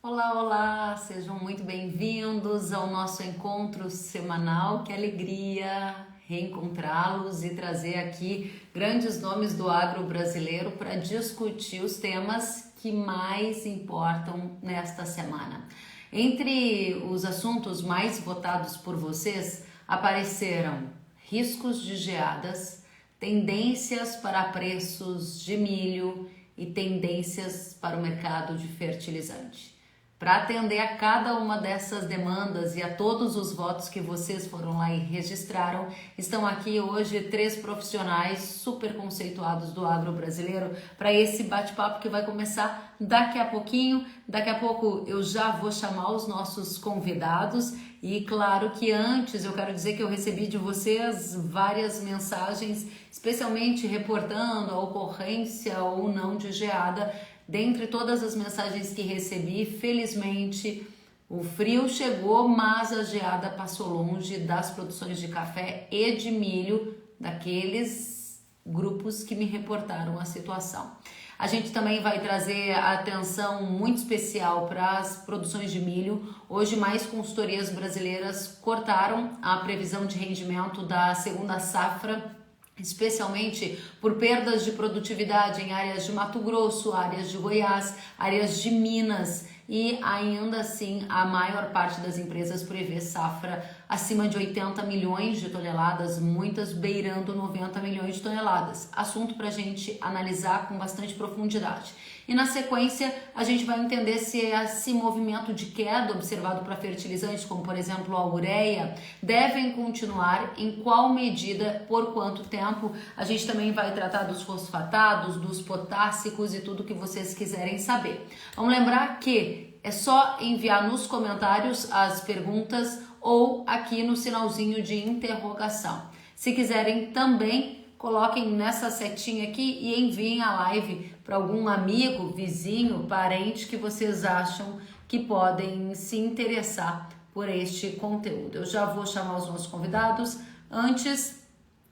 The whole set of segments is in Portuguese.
Olá, olá! Sejam muito bem-vindos ao nosso encontro semanal. Que alegria reencontrá-los e trazer aqui grandes nomes do agro brasileiro para discutir os temas que mais importam nesta semana. Entre os assuntos mais votados por vocês apareceram riscos de geadas, tendências para preços de milho e tendências para o mercado de fertilizante. Para atender a cada uma dessas demandas e a todos os votos que vocês foram lá e registraram, estão aqui hoje três profissionais super conceituados do agro brasileiro para esse bate-papo que vai começar daqui a pouquinho. Daqui a pouco eu já vou chamar os nossos convidados e claro que antes eu quero dizer que eu recebi de vocês várias mensagens, especialmente reportando a ocorrência ou não de geada. Dentre todas as mensagens que recebi, felizmente o frio chegou, mas a geada passou longe das produções de café e de milho daqueles grupos que me reportaram a situação. A gente também vai trazer atenção muito especial para as produções de milho. Hoje, mais consultorias brasileiras cortaram a previsão de rendimento da segunda safra, especialmente por perdas de produtividade em áreas de Mato Grosso, áreas de Goiás, áreas de Minas, e ainda assim a maior parte das empresas prevê safra acima de 80 milhões de toneladas, muitas beirando 90 milhões de toneladas. Assunto para a gente analisar com bastante profundidade. E na sequência a gente vai entender se esse movimento de queda observado para fertilizantes, como por exemplo a ureia, devem continuar, em qual medida, por quanto tempo. A gente também vai tratar dos fosfatados, dos potássicos e tudo que vocês quiserem saber. Vamos lembrar que é só enviar nos comentários as perguntas ou aqui no sinalzinho de interrogação. Se quiserem também, coloquem nessa setinha aqui e enviem a live para algum amigo, vizinho, parente que vocês acham que podem se interessar por este conteúdo. Eu já vou chamar os nossos convidados. Antes,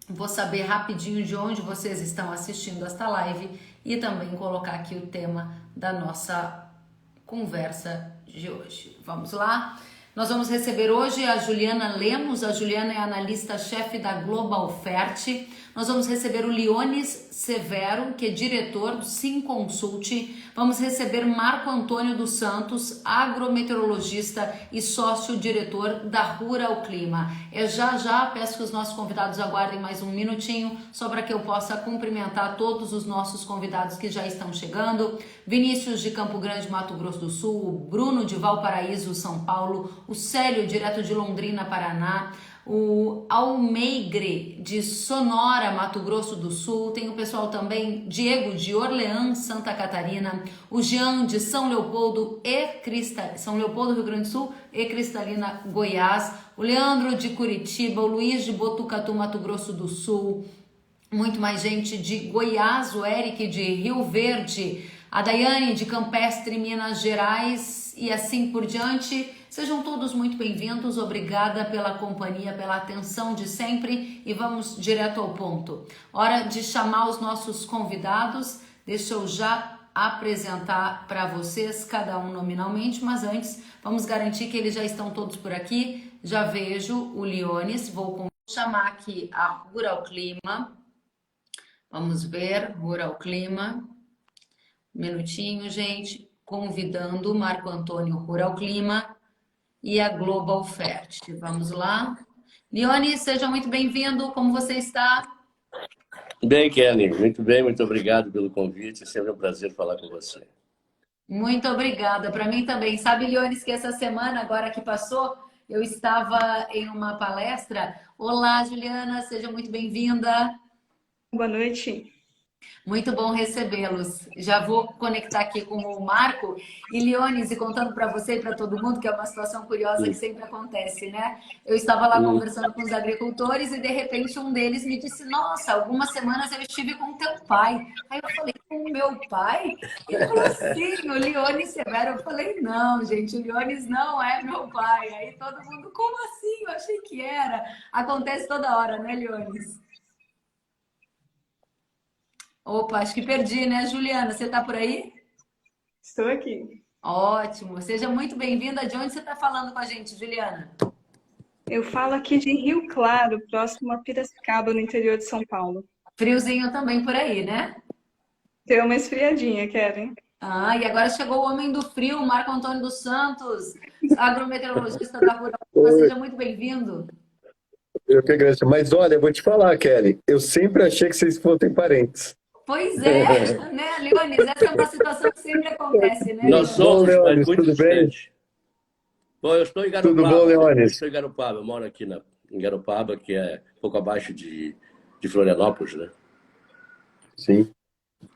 vou saber rapidinho de onde vocês estão assistindo esta live e também colocar aqui o tema da nossa conversa de hoje. Vamos lá? Nós vamos receber hoje a Juliana Lemos. A Juliana é analista-chefe da Global Fert. Nós vamos receber o Leones Severo, que é diretor do Sim Consult. Vamos receber Marco Antônio dos Santos, agrometeorologista e sócio-diretor da Rural Clima. Já, peço que os nossos convidados aguardem mais um minutinho, só para que eu possa cumprimentar todos os nossos convidados que já estão chegando. Vinícius de Campo Grande, Mato Grosso do Sul, o Bruno de Valparaíso, São Paulo, o Célio, direto de Londrina, Paraná, o Almeigre de Sonora, Mato Grosso do Sul, tem o pessoal também, Diego de Orleans, Santa Catarina, o Jean de São Leopoldo, São Leopoldo, Rio Grande do Sul e Cristalina, Goiás, o Leandro de Curitiba, o Luiz de Botucatu, Mato Grosso do Sul, muito mais gente de Goiás, o Eric de Rio Verde, a Daiane de Campestre, Minas Gerais e assim por diante. Sejam todos muito bem-vindos, obrigada pela companhia, pela atenção de sempre e vamos direto ao ponto. Hora de chamar os nossos convidados, deixa eu já apresentar para vocês, cada um nominalmente, mas antes vamos garantir que eles já estão todos por aqui. Já vejo o Leones, vou chamar aqui a Rural Clima, vamos ver, Rural Clima, um minutinho, gente, convidando o Marco Antônio Rural Clima e a Global Fert. Vamos lá. Leone, seja muito bem-vindo. Como você está? Bem, Kelly, muito bem, muito obrigado pelo convite. É sempre um prazer falar com você. Muito obrigada. Para mim também. Sabe, Leones, que essa semana, agora que passou, eu estava em uma palestra. Olá, Juliana, seja muito bem-vinda. Boa noite. Muito bom recebê-los. Já vou conectar aqui com o Marco e Leones, e contando para você e para todo mundo, que é uma situação curiosa que sempre acontece, né? Eu estava lá conversando com os agricultores e de repente um deles me disse: Nossa, algumas semanas eu estive com teu pai. Aí eu falei: Com o meu pai? Ele falou: Sim, o Leones Severo. Eu falei: Não, gente, o Leones não é meu pai. Aí todo mundo: Como assim? Eu achei que era. Acontece toda hora, né, Leones? Opa, acho que perdi, né, Juliana? Você tá por aí? Estou aqui. Ótimo. Seja muito bem-vinda. De onde você está falando com a gente, Juliana? Eu falo aqui de Rio Claro, próximo a Piracicaba, no interior de São Paulo. Friozinho também por aí, né? Deu uma esfriadinha, Keren. Ah, e agora chegou o homem do frio, Marco Antônio dos Santos, agrometeorologista da Rural. Oi, Seja muito bem-vindo. eu que agradeço. Mas olha, eu vou te falar, Kelly, eu sempre achei que vocês fossem parentes. Pois é, né, Leonis? Essa é uma situação que sempre acontece, né, Nós Tudo bom, Leonis? somos, mas Leonis? muito Tudo bem? distantes. Bom, eu estou em Tudo bom, Garopaba, né? Eu Leonis? estou em Garopaba, eu moro aqui em Garopaba, que é um pouco abaixo de Florianópolis, né? Sim.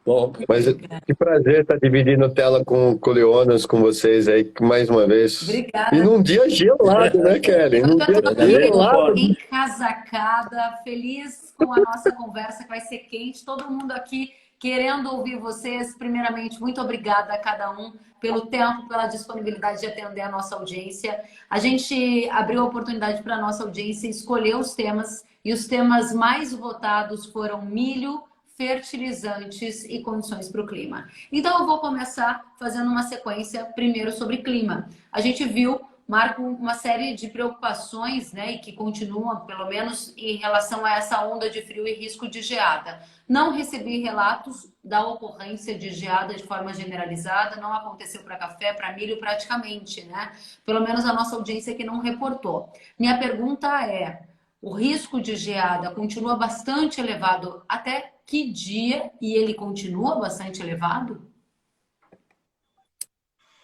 Bom, Mas que prazer estar dividindo tela com o Leonas, com vocês aí, mais uma vez. E Obrigada. num dia gelado, né, Kelly? Eu Num já dia estou é da mesma aqui gelado. forma. encasacada, feliz com a nossa conversa, que vai ser quente. Todo mundo aqui querendo ouvir vocês. Primeiramente, muito obrigada a cada um pelo tempo, pela disponibilidade de atender a nossa audiência. A gente abriu a oportunidade para a nossa audiência escolher os temas, e os temas mais votados foram milho, fertilizantes e condições para o clima. Então, eu vou começar fazendo uma sequência primeiro sobre clima. A gente viu, Marco, uma série de preocupações, né, e que continuam, pelo menos em relação a essa onda de frio e risco de geada. Não recebi relatos da ocorrência de geada de forma generalizada, não aconteceu para café, para milho praticamente, né? Pelo menos a nossa audiência que não reportou. Minha pergunta é: o risco de geada continua bastante elevado até que dia? E ele continua bastante elevado?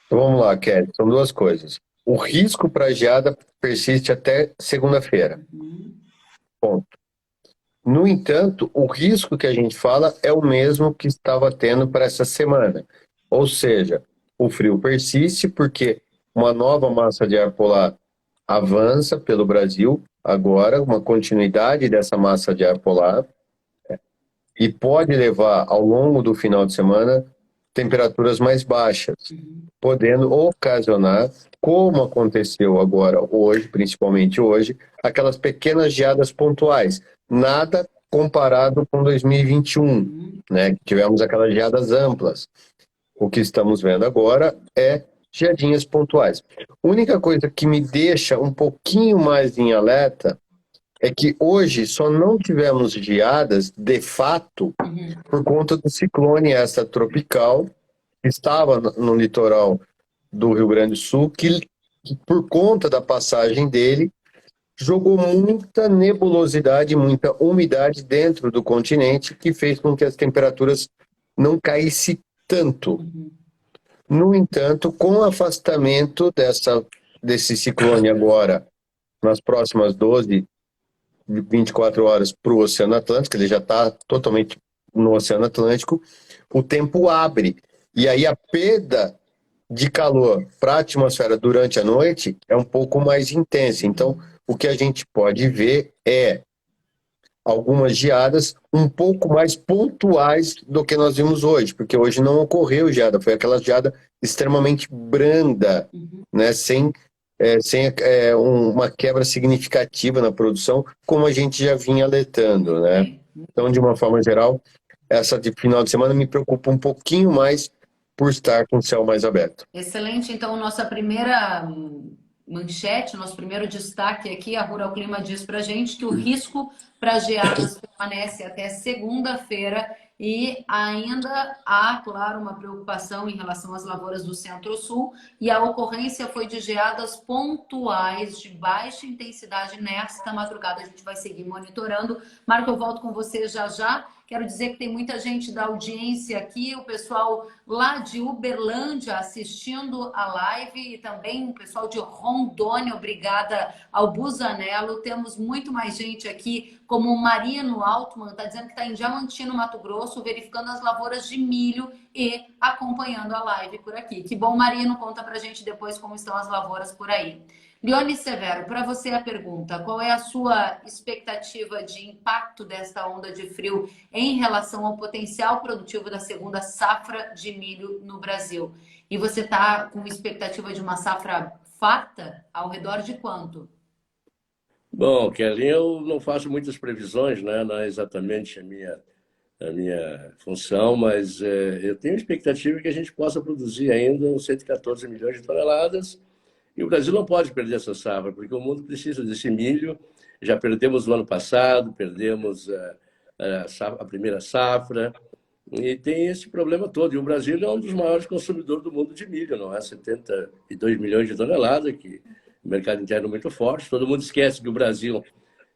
Então vamos lá, Kelly. São duas coisas. O risco para geada persiste até segunda-feira. Ponto. No entanto, o risco que a gente fala é o mesmo que estava tendo para essa semana. Ou seja, o frio persiste porque uma nova massa de ar polar avança pelo Brasil, agora, uma continuidade dessa massa de ar polar, e pode levar ao longo do final de semana temperaturas mais baixas, podendo ocasionar, como aconteceu agora hoje, principalmente hoje, aquelas pequenas geadas pontuais. Nada comparado com 2021, né? Tivemos aquelas geadas amplas. O que estamos vendo agora é geadinhas pontuais. A única coisa que me deixa um pouquinho mais em alerta é que hoje só não tivemos geadas de fato por conta do ciclone extratropical que estava no litoral do Rio Grande do Sul, que por conta da passagem dele jogou muita nebulosidade, muita umidade dentro do continente, que fez com que as temperaturas não caíssem tanto. No entanto, com o afastamento desse ciclone agora, nas próximas 12, 24 horas para o Oceano Atlântico, ele já está totalmente no Oceano Atlântico, o tempo abre. E aí a perda de calor para a atmosfera durante a noite é um pouco mais intensa. Então, o que a gente pode ver é algumas geadas um pouco mais pontuais do que nós vimos hoje, porque hoje não ocorreu geada, foi aquela geada extremamente branda, né, sem uma quebra significativa na produção, como a gente já vinha alertando, né? Então, de uma forma geral, essa de final de semana me preocupa um pouquinho mais por estar com o céu mais aberto. Excelente. Então, nossa primeira manchete, nosso primeiro destaque aqui, a Rural Clima diz para a gente que o risco para geadas permanece até segunda-feira e ainda há, claro, uma preocupação em relação às lavouras do Centro-Sul, e a ocorrência foi de geadas pontuais de baixa intensidade nesta madrugada. A gente vai seguir monitorando. Marco, eu volto com você já já. Quero dizer que tem muita gente da audiência aqui, o pessoal lá de Uberlândia assistindo a live e também o pessoal de Rondônia, obrigada ao Busanello. Temos muito mais gente aqui, como o Marino Altman, está dizendo que está em Diamantino, Mato Grosso, verificando as lavouras de milho e acompanhando a live por aqui. Que bom, Marino, conta pra gente depois como estão as lavouras por aí. Leone Severo, para você a pergunta: qual é a sua expectativa de impacto desta onda de frio em relação ao potencial produtivo da segunda safra de milho no Brasil? E você está com expectativa de uma safra farta? Ao redor de quanto? Bom, Kelly, eu não faço muitas previsões, né? Não é exatamente a minha função, mas eu tenho expectativa que a gente possa produzir ainda uns 114 milhões de toneladas. E o Brasil não pode perder essa safra, porque o mundo precisa desse milho. Já perdemos no ano passado, perdemos a primeira safra, e tem esse problema todo. E o Brasil é um dos maiores consumidores do mundo de milho, não é? 72 milhões de toneladas, que o mercado interno é muito forte. Todo mundo esquece que o Brasil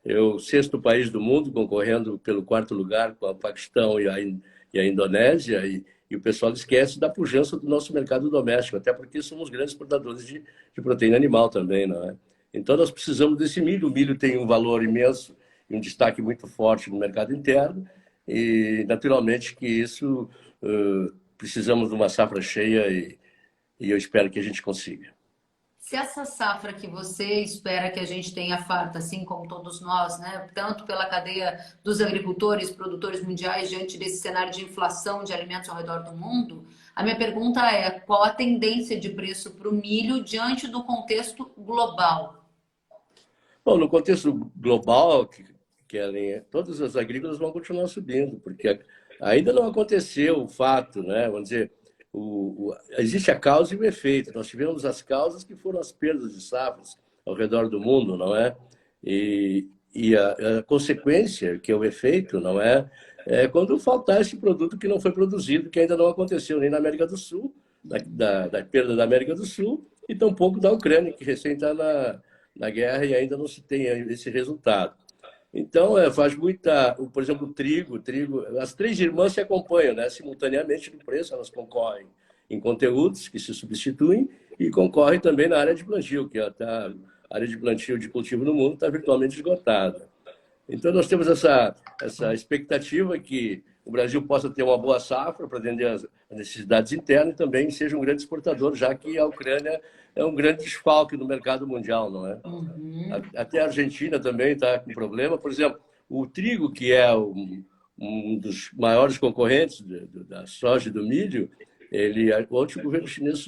é o sexto país do mundo, concorrendo pelo quarto lugar com o Paquistão e a Indonésia, e o pessoal esquece da pujança do nosso mercado doméstico, até porque somos grandes exportadores de proteína animal também, não é? Então, nós precisamos desse milho. O milho tem um valor imenso e um destaque muito forte no mercado interno, e, naturalmente, que isso precisamos de uma safra cheia e eu espero que a gente consiga. Se essa safra que você espera que a gente tenha farta, assim como todos nós, né, tanto pela cadeia dos agricultores, produtores mundiais, diante desse cenário de inflação de alimentos ao redor do mundo, a minha pergunta é: qual a tendência de preço para o milho diante do contexto global? Bom, no contexto global, todas as agrícolas vão continuar subindo, porque ainda não aconteceu o fato, né? Vamos dizer, existe a causa e o efeito. Nós tivemos as causas, que foram as perdas de safras ao redor do mundo, não é? E a consequência, que é o efeito, não é? É quando faltar esse produto que não foi produzido, que ainda não aconteceu nem na América do Sul, da perda da América do Sul, e tampouco da Ucrânia, que recém está na guerra e ainda não se tem esse resultado. Então, faz muita... Por exemplo, o trigo, as três irmãs se acompanham, né, simultaneamente no preço. Elas concorrem em conteúdos que se substituem e concorrem também na área de plantio, que a área de plantio de cultivo no mundo está virtualmente esgotada. Então, nós temos essa expectativa que o Brasil possa ter uma boa safra para atender as necessidades internas e também seja um grande exportador, já que a Ucrânia é um grande desfalque no mercado mundial, não é? Até a Argentina também está com problema. Por exemplo, o trigo, que é um dos maiores concorrentes da soja e do milho, ontem o governo chinês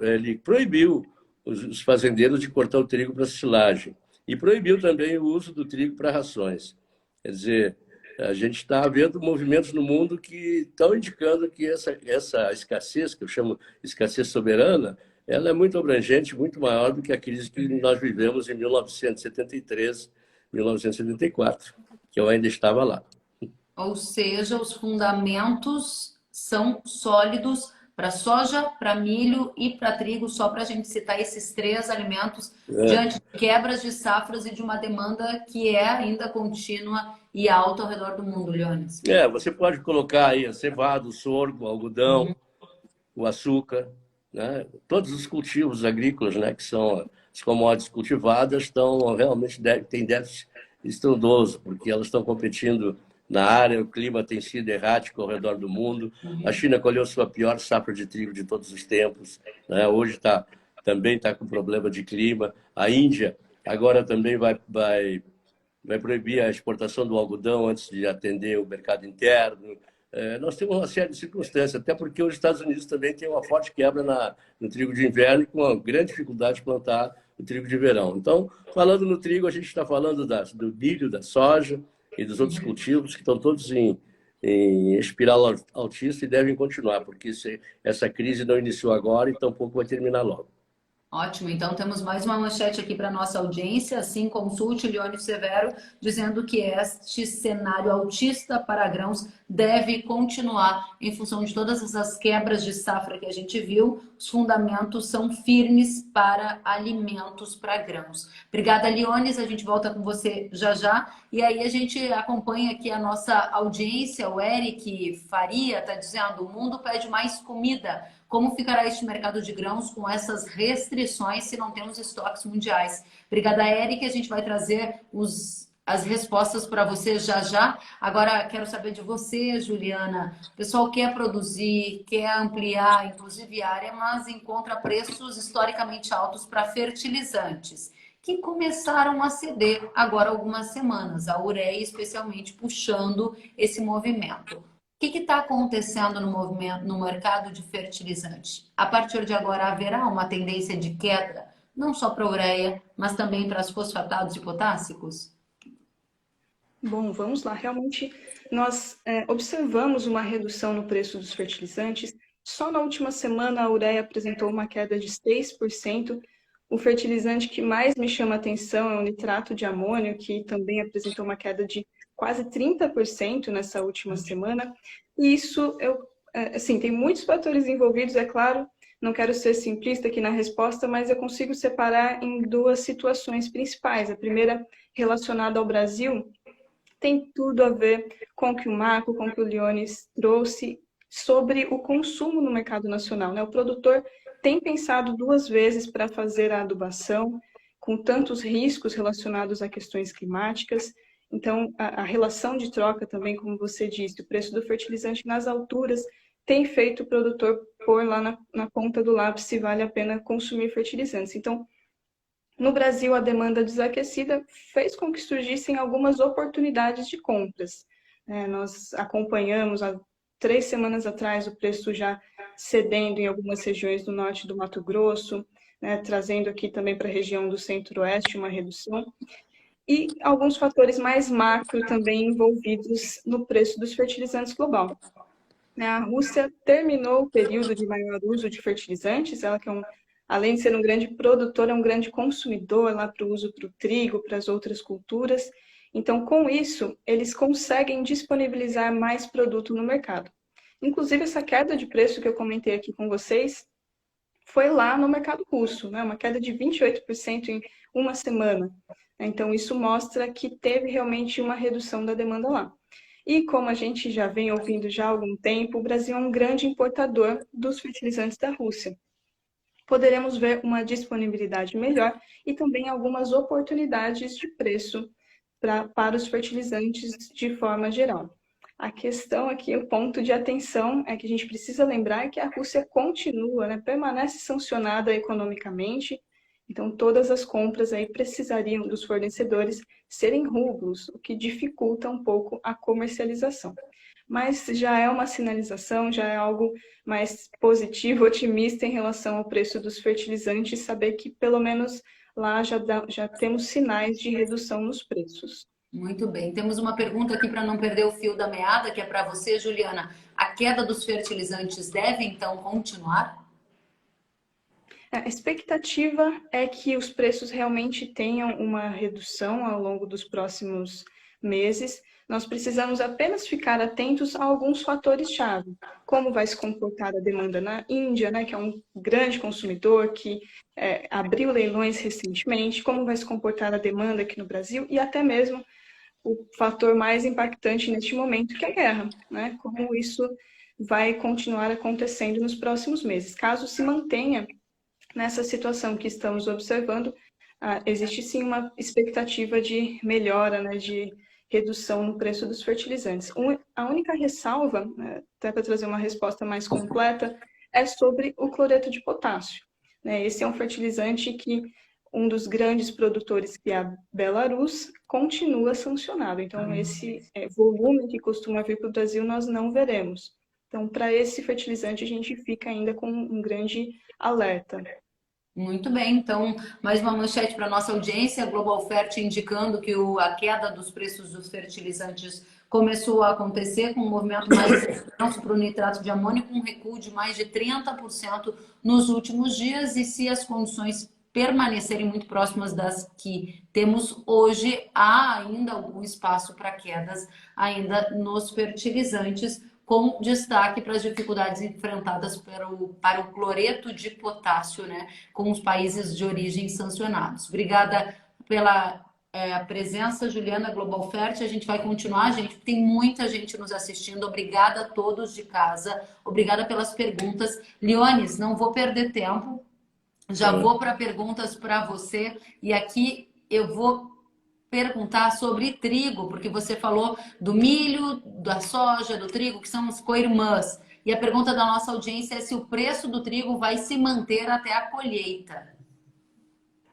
ele proibiu os fazendeiros de cortar o trigo para silagem e proibiu também o uso do trigo para rações. Quer dizer, a gente está vendo movimentos no mundo que estão indicando que essa escassez, que eu chamo escassez soberana, ela é muito abrangente, muito maior do que a crise que nós vivemos em 1973, 1974, que eu ainda estava lá. Ou seja, os fundamentos são sólidos para soja, para milho e para trigo, só para a gente citar esses três alimentos, diante de quebras de safras e de uma demanda que é ainda contínua e alta ao redor do mundo, Leones. Você pode colocar aí a cevada, o sorgo, o algodão, o açúcar, né? Todos os cultivos agrícolas, né, que são as commodities cultivadas, realmente têm déficit estrondoso, porque elas estão competindo na área. O clima tem sido errático ao redor do mundo. A China colheu sua pior safra de trigo de todos os tempos, né? Hoje também está com problema de clima. A Índia agora também vai proibir a exportação do algodão antes de atender o mercado interno. Nós temos uma série de circunstâncias, até porque os Estados Unidos também têm uma forte quebra no trigo de inverno e com uma grande dificuldade de plantar o trigo de verão. Então, falando no trigo, a gente está falando do milho, da soja e dos outros cultivos, que estão todos em espiral altista e devem continuar, porque essa crise não iniciou agora e tampouco vai terminar logo. Ótimo, então temos mais uma manchete aqui para a nossa audiência. Assim, consulte Leônio Severo, dizendo que este cenário altista para grãos deve continuar em função de todas essas quebras de safra que a gente viu. Os fundamentos são firmes para alimentos para grãos. Obrigada, Leônio. A gente volta com você já já. E aí a gente acompanha aqui a nossa audiência. O Eric Faria está dizendo: o mundo pede mais comida. Como ficará este mercado de grãos com essas restrições se não temos estoques mundiais? Obrigada, Eric. A gente vai trazer as respostas para você já já. Agora, quero saber de você, Juliana. O pessoal quer produzir, quer ampliar, inclusive área, mas encontra preços historicamente altos para fertilizantes, que começaram a ceder agora há algumas semanas. A ureia, especialmente, puxando esse movimento. O que está acontecendo no mercado de fertilizantes? A partir de agora haverá uma tendência de queda, não só para a ureia, mas também para os fosfatados e potássicos? Bom, vamos lá. Realmente, nós observamos uma redução no preço dos fertilizantes. Só na última semana, a ureia apresentou uma queda de 6%. O fertilizante que mais me chama a atenção é o nitrato de amônio, que também apresentou uma queda de quase 30% nessa última semana. E isso, assim, tem muitos fatores envolvidos, é claro. Não quero ser simplista aqui na resposta, mas eu consigo separar em duas situações principais. A primeira, relacionada ao Brasil, tem tudo a ver com o que o Marco, com o que o Leones trouxe sobre o consumo no mercado nacional, né? O produtor tem pensado duas vezes para fazer a adubação, com tantos riscos relacionados a questões climáticas. Então, a relação de troca também, como você disse, o preço do fertilizante nas alturas tem feito o produtor pôr lá na ponta do lápis se vale a pena consumir fertilizantes. Então, no Brasil, a demanda desaquecida fez com que surgissem algumas oportunidades de compras. Nós acompanhamos há 3 semanas atrás o preço já cedendo em algumas regiões do norte do Mato Grosso, né, trazendo aqui também para a região do centro-oeste uma redução. E alguns fatores mais macro também envolvidos no preço dos fertilizantes global. A Rússia terminou o período de maior uso de fertilizantes, ela que além de ser um grande produtor, é um grande consumidor lá para o uso para o trigo, para as outras culturas. Então, com isso, eles conseguem disponibilizar mais produto no mercado. Inclusive, essa queda de preço que eu comentei aqui com vocês foi lá no mercado russo, né? Uma queda de 28% em uma semana. Então, isso mostra que teve realmente uma redução da demanda lá. E como a gente já vem ouvindo já há algum tempo, o Brasil é um grande importador dos fertilizantes da Rússia. Poderemos ver uma disponibilidade melhor e também algumas oportunidades de preço para os fertilizantes de forma geral. A questão aqui, o ponto de atenção é que a gente precisa lembrar que a Rússia continua, né, permanece sancionada economicamente, então todas as compras aí precisariam dos fornecedores serem rublos, o que dificulta um pouco a comercialização. Mas já é uma sinalização, já é algo mais positivo, otimista em relação ao preço dos fertilizantes, saber que pelo menos lá já temos sinais de redução nos preços. Muito bem. Temos uma pergunta aqui para não perder o fio da meada, que é para você, Juliana. A queda dos fertilizantes deve, então, continuar? A expectativa é que os preços realmente tenham uma redução ao longo dos próximos meses. Nós precisamos apenas ficar atentos a alguns fatores-chave. Como vai se comportar a demanda na Índia, né, que é um grande consumidor, que abriu leilões recentemente, como vai se comportar a demanda aqui no Brasil e até mesmo o fator mais impactante neste momento, que é a guerra, né? Como isso vai continuar acontecendo nos próximos meses. Caso se mantenha nessa situação que estamos observando, existe sim uma expectativa de melhora, né, de redução no preço dos fertilizantes. A única ressalva, até para trazer uma resposta mais completa, é sobre o cloreto de potássio. Esse é um fertilizante que um dos grandes produtores, que é a Belarus, continua sancionado. Então, esse volume que costuma vir para o Brasil, nós não veremos. Então, para esse fertilizante, a gente fica ainda com um grande alerta. Muito bem, então, mais uma manchete para a nossa audiência, a Global Fert indicando que a queda dos preços dos fertilizantes começou a acontecer com um movimento mais intenso para o nitrato de amônio, com um recuo de mais de 30% nos últimos dias, e se as condições permanecerem muito próximas das que temos hoje, há ainda algum espaço para quedas ainda nos fertilizantes, com destaque para as dificuldades enfrentadas para o cloreto de potássio, né, com os países de origem sancionados. Obrigada pela presença, Juliana, Global Fert. A gente vai continuar, gente, tem muita gente nos assistindo. Obrigada a todos de casa, obrigada pelas perguntas. Leones, não vou perder tempo, já vou para perguntas para você, e aqui eu vou perguntar sobre trigo, porque você falou do milho, da soja, do trigo, que são as co-irmãs. E a pergunta da nossa audiência é se o preço do trigo vai se manter até a colheita.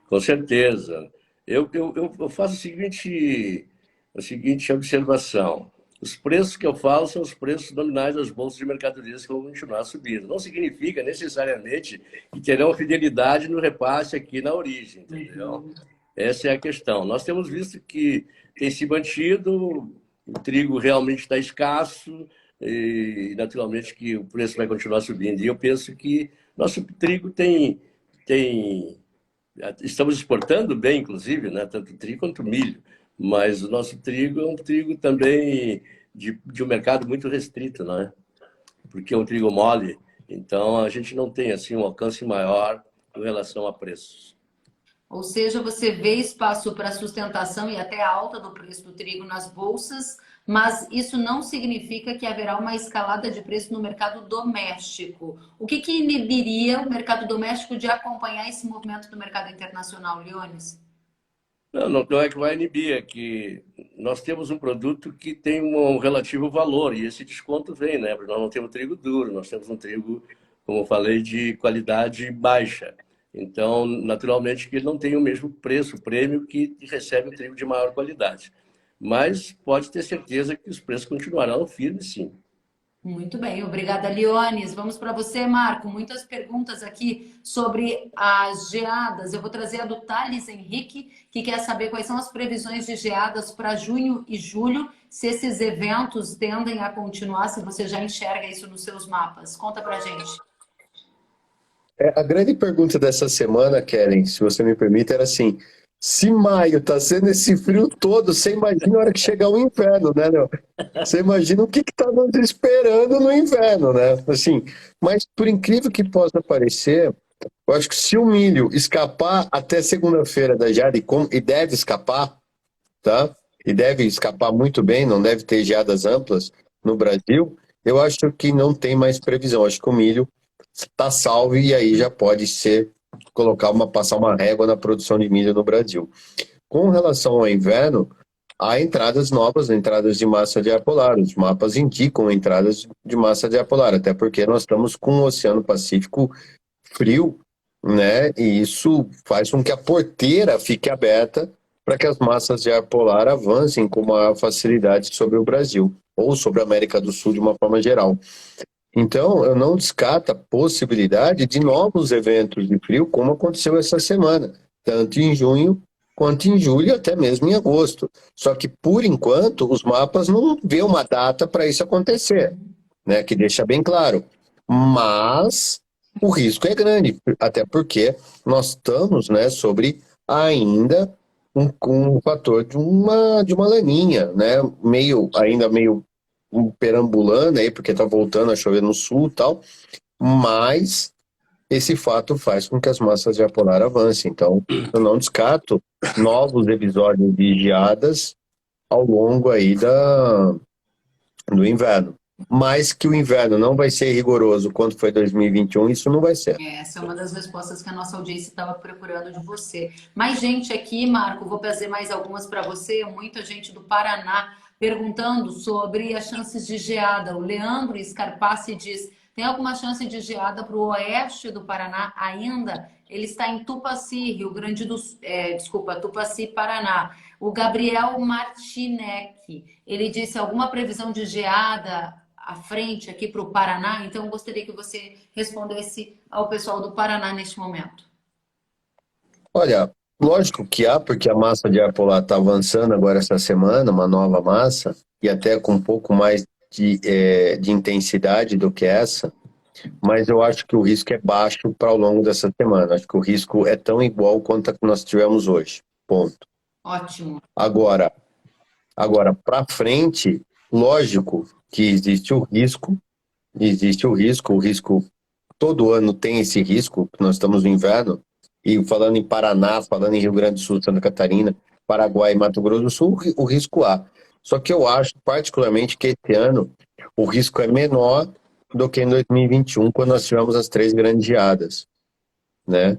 Com certeza. Eu faço a seguinte observação. Os preços que eu falo são os preços nominais das bolsas de mercadorias que vão continuar subindo. Não significa necessariamente que terão fidelidade no repasse aqui na origem, entendeu? Essa é a questão. Nós temos visto que tem se mantido, o trigo realmente está escasso e, naturalmente, que o preço vai continuar subindo. E eu penso que nosso trigo tem estamos exportando bem, inclusive, né? Tanto trigo quanto milho, mas o nosso trigo é um trigo também de um mercado muito restrito, né? Porque é um trigo mole, então a gente não tem assim um alcance maior com relação a preços. Ou seja, você vê espaço para sustentação e até alta do preço do trigo nas bolsas, mas isso não significa que haverá uma escalada de preço no mercado doméstico. O que inibiria o mercado doméstico de acompanhar esse movimento do mercado internacional, Leones? Não é que vai inibir, é que nós temos um produto que tem um relativo valor, e esse desconto vem, né? Porque nós não temos trigo duro, nós temos um trigo, como eu falei, de qualidade baixa. Então, naturalmente, que ele não tem o mesmo preço, o prêmio que recebe um trigo de maior qualidade. Mas pode ter certeza que os preços continuarão firmes, sim. Muito bem, obrigada, Leones. Vamos para você, Marco. Muitas perguntas aqui sobre as geadas. Eu vou trazer a do Thales Henrique, que quer saber quais são as previsões de geadas para junho e julho, se esses eventos tendem a continuar, se você já enxerga isso nos seus mapas. Conta para gente. A grande pergunta dessa semana, Kellen, se você me permite, era assim: se maio tá sendo esse frio todo, você imagina a hora que chegar o inverno, né, Léo? Você imagina o que tá nos esperando no inverno, né? Assim, mas por incrível que possa parecer, eu acho que se o milho escapar até segunda-feira da geada, e deve escapar, tá? E deve escapar muito bem, não deve ter geadas amplas no Brasil, eu acho que não tem mais previsão. Acho que o milho está salvo e aí já pode ser passar uma régua na produção de milho no Brasil. Com relação ao inverno, há entradas novas, entradas de massa de ar polar. Os mapas indicam entradas de massa de ar polar, até porque nós estamos com o Oceano Pacífico frio, né? E isso faz com que a porteira fique aberta para que as massas de ar polar avancem com maior facilidade sobre o Brasil, ou sobre a América do Sul de uma forma geral. Então, eu não descarto a possibilidade de novos eventos de frio, como aconteceu essa semana, tanto em junho quanto em julho, até mesmo em agosto. Só que, por enquanto, os mapas não vê uma data para isso acontecer, né? Que deixa bem claro. Mas o risco é grande, até porque nós estamos, né, sobre ainda um fator de uma laninha, né? Ainda meio perambulando aí, porque está voltando a chover no sul e tal, mas esse fato faz com que as massas de ar polar avancem. Então, eu não descarto novos episódios de geadas ao longo aí do inverno. Mas que o inverno não vai ser rigoroso quanto foi 2021, isso não vai ser. Essa é uma das respostas que a nossa audiência estava procurando de você. Mais gente aqui, Marco, vou trazer mais algumas para você. Muita gente do Paraná perguntando sobre as chances de geada. O Leandro Scarpassi diz: tem alguma chance de geada para o oeste do Paraná ainda? Ele está em Tupaci, Rio Grande do Sul, Tupaci, Paraná. O Gabriel Martinec, ele disse alguma previsão de geada à frente aqui para o Paraná? Então, eu gostaria que você respondesse ao pessoal do Paraná neste momento. Olha, lógico que há, porque a massa de ar polar está avançando agora essa semana, uma nova massa, e até com um pouco mais de intensidade do que essa, mas eu acho que o risco é baixo para ao longo dessa semana. Acho que o risco é tão igual quanto a que nós tivemos hoje. Ponto. Ótimo. Agora para frente, lógico que existe o risco, todo ano tem esse risco, nós estamos no inverno, e falando em Paraná, falando em Rio Grande do Sul, Santa Catarina, Paraguai e Mato Grosso do Sul, o risco há. Só que eu acho, particularmente, que esse ano o risco é menor do que em 2021, quando nós tivemos as 3 grandes geadas, né?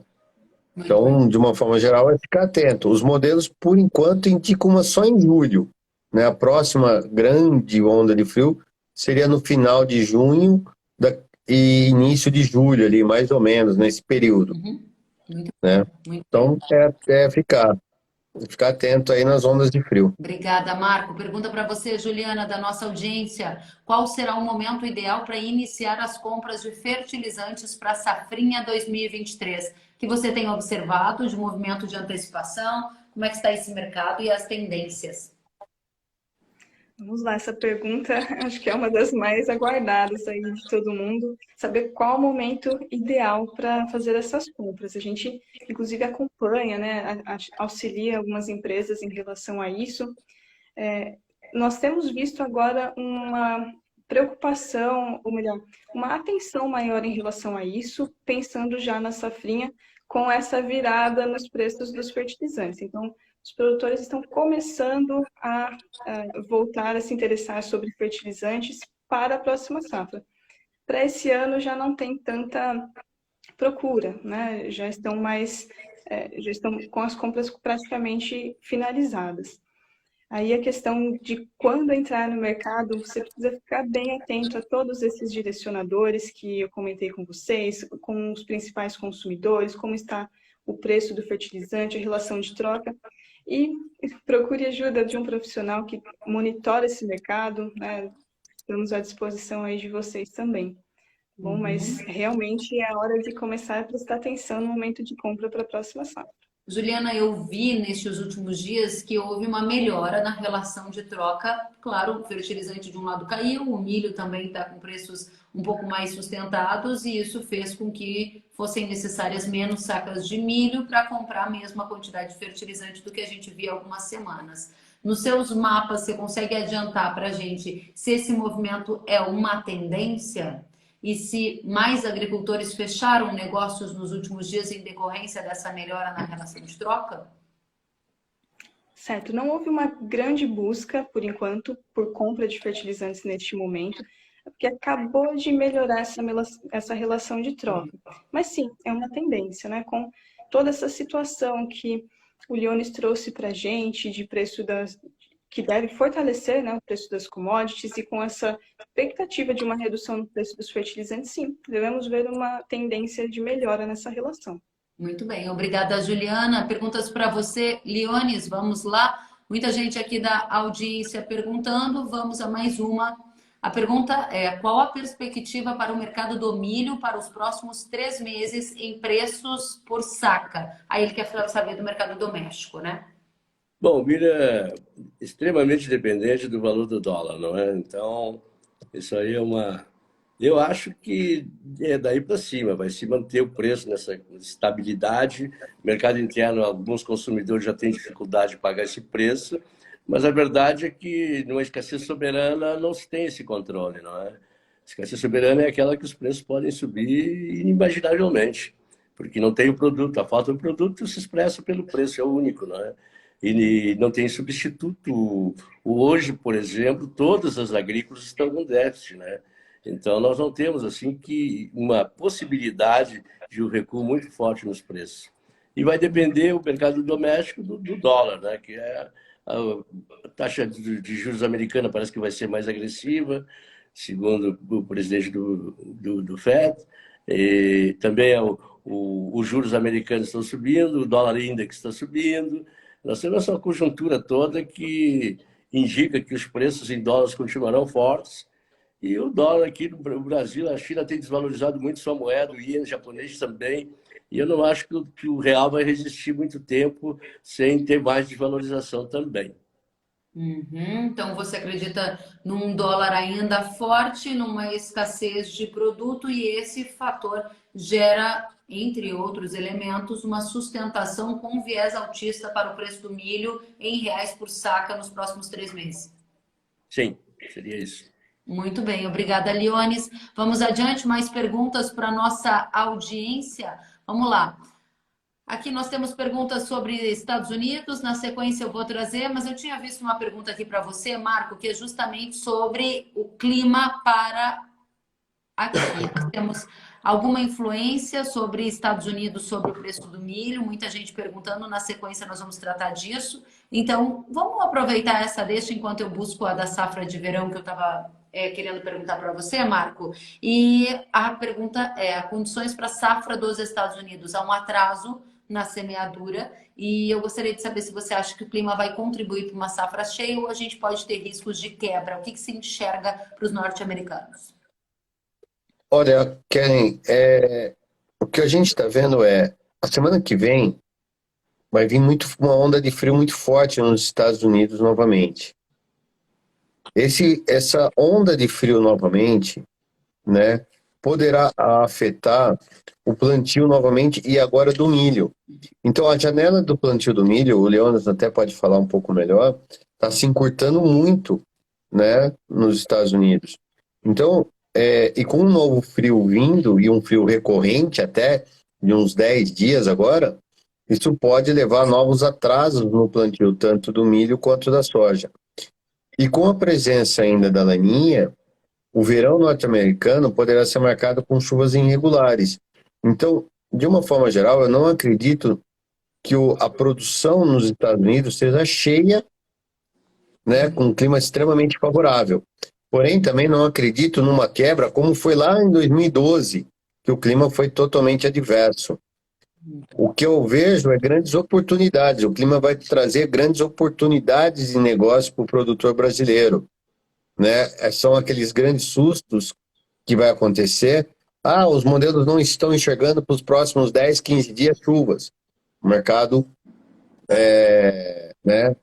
Então, de uma forma geral, é ficar atento. Os modelos, por enquanto, indicam uma só em julho, né? A próxima grande onda de frio seria no final de junho e início de julho, ali, mais ou menos, nesse período. Né? Então, é ficar atento aí nas ondas de frio. Obrigada, Marco. Pergunta para você, Juliana, da nossa audiência. Qual será o momento ideal para iniciar as compras de fertilizantes para a safrinha 2023? Que você tem observado de movimento de antecipação, Como é que está esse mercado e as tendências? Vamos lá, essa pergunta acho que é uma das mais aguardadas aí de todo mundo, saber qual o momento ideal para fazer essas compras. A gente, inclusive, acompanha, né, auxilia algumas empresas em relação a isso. Nós temos visto agora uma preocupação, ou melhor, uma atenção maior em relação a isso, pensando já na safrinha, com essa virada nos preços dos fertilizantes. Então, os produtores estão começando a voltar a se interessar sobre fertilizantes para a próxima safra. Para esse ano já não tem tanta procura, né? Já estão com as compras praticamente finalizadas. Aí a questão de quando entrar no mercado, você precisa ficar bem atento a todos esses direcionadores que eu comentei com vocês, com os principais consumidores, como está o preço do fertilizante, a relação de troca, e procure ajuda de um profissional que monitora esse mercado, né? Estamos à disposição aí de vocês também. Bom, mas realmente é a hora de começar a prestar atenção no momento de compra para a próxima safra. Juliana, eu vi nestes últimos dias que houve uma melhora na relação de troca. Claro, o fertilizante de um lado caiu, o milho também está com preços um pouco mais sustentados e isso fez com que fossem necessárias menos sacas de milho para comprar a mesma quantidade de fertilizante do que a gente via há algumas semanas. Nos seus mapas, você consegue adiantar para a gente se esse movimento é uma tendência? E se mais agricultores fecharam negócios nos últimos dias em decorrência dessa melhora na relação de troca? Certo, não houve uma grande busca, por enquanto, por compra de fertilizantes neste momento, porque acabou de melhorar essa relação de troca. Mas sim, é uma tendência, né? Com toda essa situação que o Leones trouxe para a gente, de preço que deve fortalecer, né, o preço das commodities, e com essa expectativa de uma redução no preço dos fertilizantes, sim, devemos ver uma tendência de melhora nessa relação. Muito bem, obrigada, Juliana. Perguntas para você, Leones, vamos lá. Muita gente aqui da audiência perguntando, vamos a mais uma. A pergunta é: qual a perspectiva para o mercado do milho para os próximos 3 meses em preços por saca? Aí ele quer saber do mercado doméstico, né? Bom, o milho é extremamente dependente do valor do dólar, não é? Então, isso aí é uma. Eu acho que é daí para cima, vai se manter o preço nessa estabilidade. Mercado interno, alguns consumidores já têm dificuldade de pagar esse preço, mas a verdade é que numa escassez soberana não se tem esse controle, não é? Escassez soberana é aquela que os preços podem subir inimaginavelmente, porque não tem o produto. A falta do produto se expressa pelo preço, é o único, não é? E não tem substituto. Hoje, por exemplo, todas as agrícolas estão com déficit, né? Então, nós não temos assim que uma possibilidade de um recuo muito forte nos preços. E vai depender o mercado doméstico do dólar, né? Que é a taxa de juros americana parece que vai ser mais agressiva, segundo o presidente do Fed. E também os juros americanos estão subindo, o dólar index está subindo. Nós temos essa conjuntura toda que indica que os preços em dólares continuarão fortes. E o dólar aqui no Brasil, a China tem desvalorizado muito sua moeda, o iene japonês também. E eu não acho que o real vai resistir muito tempo sem ter mais desvalorização também. Então, você acredita num dólar ainda forte, numa escassez de produto, e esse fator gera, entre outros elementos, uma sustentação com viés altista para o preço do milho em reais por saca nos próximos 3 meses. Sim, seria isso. Muito bem, obrigada, Leones. Vamos adiante, mais perguntas para a nossa audiência. Vamos lá. Aqui nós temos perguntas sobre Estados Unidos, na sequência eu vou trazer, mas eu tinha visto uma pergunta aqui para você, Marco, que é justamente sobre o clima para aqui. Nós temos alguma influência sobre Estados Unidos, sobre o preço do milho, muita gente perguntando, na sequência nós vamos tratar disso. Então, vamos aproveitar essa deixa enquanto eu busco a da safra de verão que eu estava querendo perguntar para você, Marco. E a pergunta é: condições para a safra dos Estados Unidos? Há um atraso na semeadura e eu gostaria de saber se você acha que o clima vai contribuir para uma safra cheia ou a gente pode ter riscos de quebra. O que se enxerga para os norte-americanos? Olha, Keren, o que a gente está vendo a semana que vem vai vir uma onda de frio muito forte nos Estados Unidos novamente. Essa onda de frio novamente, né, poderá afetar o plantio novamente e agora do milho. Então, a janela do plantio do milho, o Leonas até pode falar um pouco melhor, está se encurtando muito, né, nos Estados Unidos. Então, e com um novo frio vindo, e um frio recorrente até, de uns 10 dias agora, isso pode levar a novos atrasos no plantio, tanto do milho quanto da soja. E com a presença ainda da laninha, o verão norte-americano poderá ser marcado com chuvas irregulares. Então, de uma forma geral, eu não acredito que a produção nos Estados Unidos seja cheia, né, com um clima extremamente favorável. Porém, também não acredito numa quebra como foi lá em 2012, que o clima foi totalmente adverso. O que eu vejo é grandes oportunidades. O clima vai trazer grandes oportunidades de negócio para o produtor brasileiro, né? São aqueles grandes sustos que vai acontecer. Os modelos não estão enxergando para os próximos 10, 15 dias chuvas. O mercado né,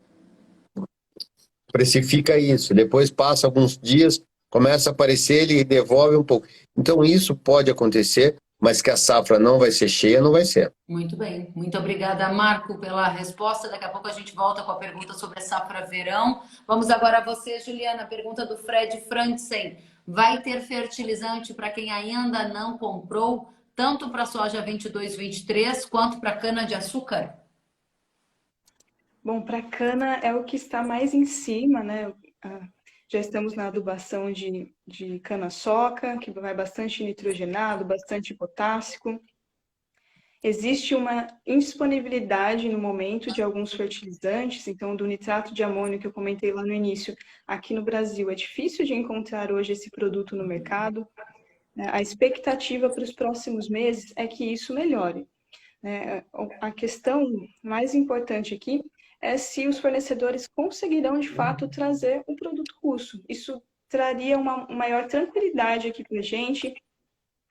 precifica isso. Depois passa alguns dias, começa a aparecer, ele devolve um pouco. Então isso pode acontecer, mas que a safra não vai ser cheia, não vai ser. Muito bem, muito obrigada, Marco, pela resposta. Daqui a pouco a gente volta com a pergunta sobre a safra verão. Vamos agora a você, Juliana, pergunta do Fred Frantzen. Vai ter fertilizante para quem ainda não comprou, tanto para a soja 22-23 quanto para cana-de-açúcar? Bom, para cana é o que está mais em cima, né? Já estamos na adubação de cana-soca, que vai bastante nitrogenado, bastante potássico. Existe uma indisponibilidade no momento de alguns fertilizantes, então do nitrato de amônio que eu comentei lá no início, aqui no Brasil é difícil de encontrar hoje esse produto no mercado. A expectativa para os próximos meses é que isso melhore. A questão mais importante aqui é se os fornecedores conseguirão de fato trazer um produto russo. Isso traria uma maior tranquilidade aqui para a gente,